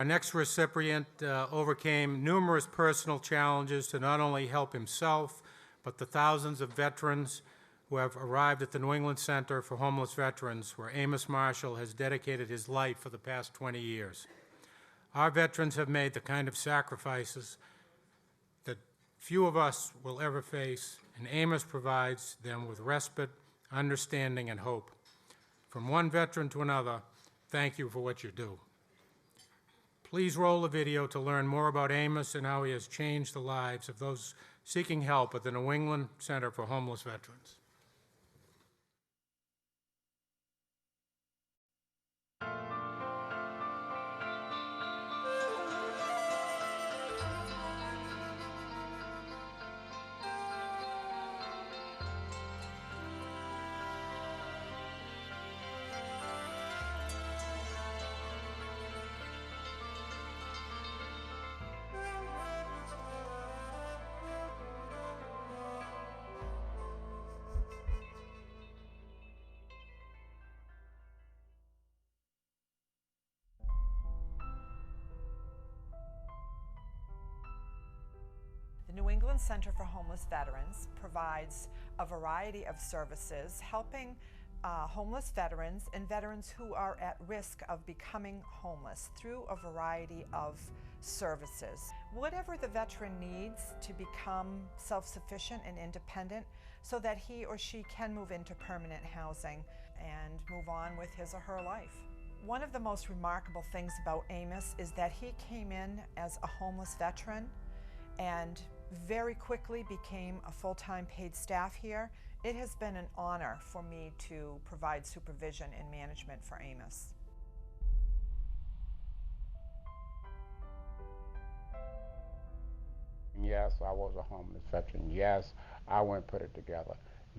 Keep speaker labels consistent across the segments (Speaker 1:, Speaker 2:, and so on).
Speaker 1: Our next recipient overcame numerous personal challenges to not only help himself, but the thousands of veterans who have arrived at the New England Center for Homeless Veterans, where Amos Marshall has dedicated his life for the past 20 years. Our veterans have made the kind of sacrifices that few of us will ever face, and Amos provides them with respite, understanding, and hope. From one veteran to another, thank you for what you do. Please roll the video to learn more about Amos and how he has changed the lives of those seeking help at the New England Center for Homeless Veterans.
Speaker 2: The New England Center for Homeless Veterans provides a variety of services helping homeless veterans and veterans who are at risk of becoming homeless through a variety of services. Whatever the veteran needs to become self-sufficient and independent so that he or she can move into permanent housing and move on with his or her life. One of the most remarkable things about Amos is that he came in as a homeless veteran and very quickly became a full-time paid staff here. It has been an honor for me to provide supervision and management for Amos.
Speaker 3: Yes, I was a homeless veteran. Yes, I went and put it together.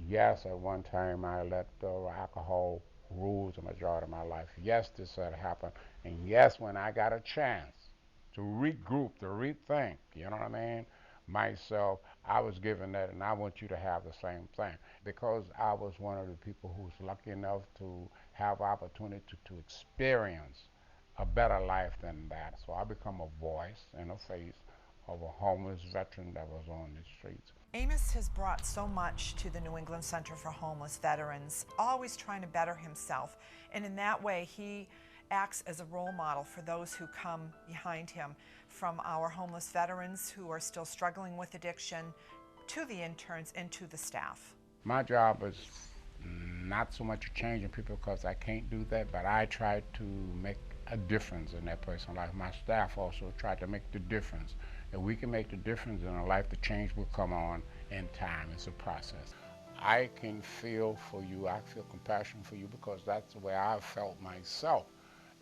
Speaker 3: Yes, at one time I let the alcohol rule the majority of my life. Yes, this had happened. And yes, when I got a chance to regroup, to rethink, you know what I mean, myself, I was given that, and I want you to have the same thing. Because I was one of the people who was lucky enough to have opportunity to experience a better life than that. So I become a voice and a face of a homeless veteran that was on the streets.
Speaker 2: Amos has brought so much to the New England Center for Homeless Veterans, always trying to better himself, and in that way he acts as a role model for those who come behind him, from our homeless veterans who are still struggling with addiction, to the interns and to the staff.
Speaker 3: My job is not so much changing people, because I can't do that, but I try to make a difference in that person's life. My staff also try to make the difference. If we can make the difference in a life, the change will come on in time. It's a process. I can feel for you, I feel compassion for you, because that's the way I've felt myself.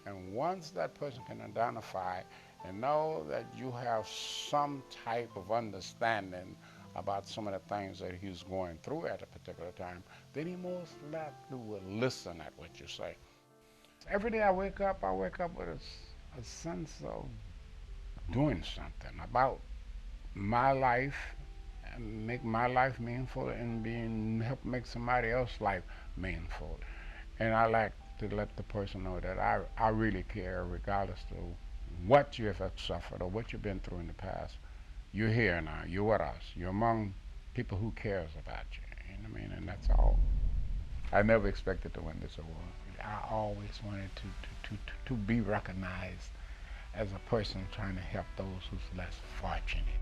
Speaker 3: And once that person can identify and know that you have some type of understanding about some of the things that he's going through at a particular time, then he most likely will listen at what you say. Every day I wake up with a sense of doing something about my life and make my life meaningful and help make somebody else's life meaningful. And I like to let the person know that I really care, regardless of what you have suffered or what you've been through in the past. You're here now, you're with us, you're among people who cares about you, you know what I mean, and that's all. I never expected to win this award. I always wanted to be recognized as a person trying to help those who's less fortunate.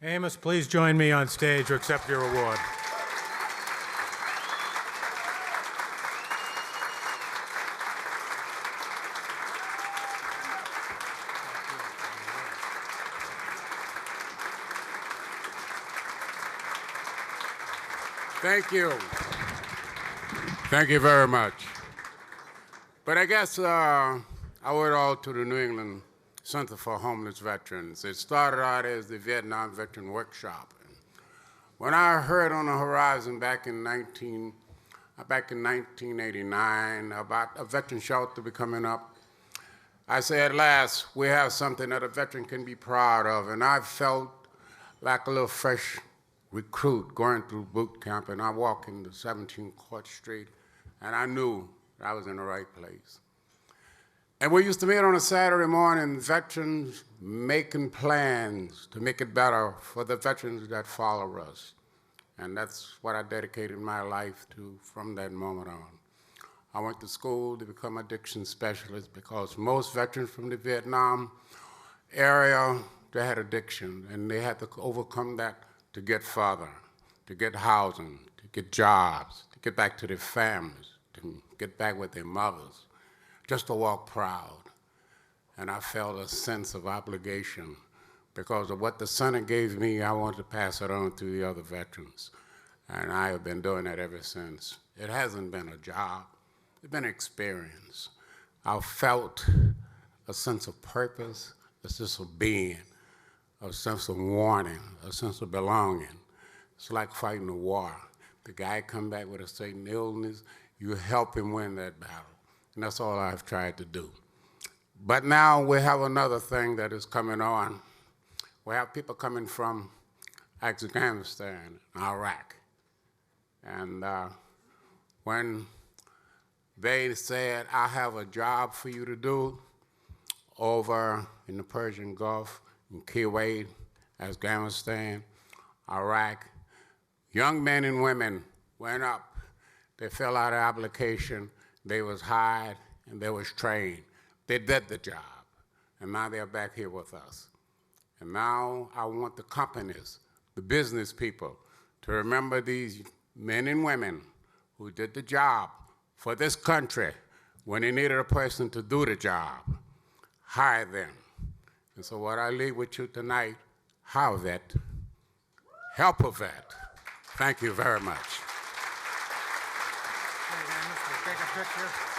Speaker 1: Amos, please join me on stage to accept your award.
Speaker 4: Thank you. Thank you very much. But I guess I owe it all to the New England Center for Homeless Veterans. It started out as the Vietnam Veteran Workshop. When I heard on the horizon back in 1989 about a veteran shelter becoming up, I said, at last, we have something that a veteran can be proud of. And I felt like a little fresh recruit going through boot camp, and I walked into 17 Court Street, and I knew that I was in the right place. And we used to meet on a Saturday morning, veterans making plans to make it better for the veterans that follow us. And that's what I dedicated my life to from that moment on. I went to school to become addiction specialist because most veterans from the Vietnam area, they had addiction, and they had to overcome that to get further, to get housing, to get jobs, to get back to their families, to get back with their mothers, just to walk proud. And I felt a sense of obligation because of what the Senate gave me. I wanted to pass it on to the other veterans. And I have been doing that ever since. It hasn't been a job. It's been an experience. I've felt a sense of purpose, a sense of being, a sense of wanting, a sense of belonging. It's like fighting a war. The guy come back with a certain illness, you help him win that battle. And that's all I've tried to do. But now we have another thing that is coming on. We have people coming from Afghanistan, Iraq. And when they said, I have a job for you to do over in the Persian Gulf, in Kuwait, Afghanistan, Iraq, young men and women went up. They filled out an application. They was hired and they was trained. They did the job. And now they're back here with us. And now I want the companies, the business people, to remember these men and women who did the job for this country when they needed a person to do the job. Hire them. And so what I leave with you tonight, how a vet, help a vet. Thank you very much.
Speaker 1: Hey, Amos, we'll take a picture.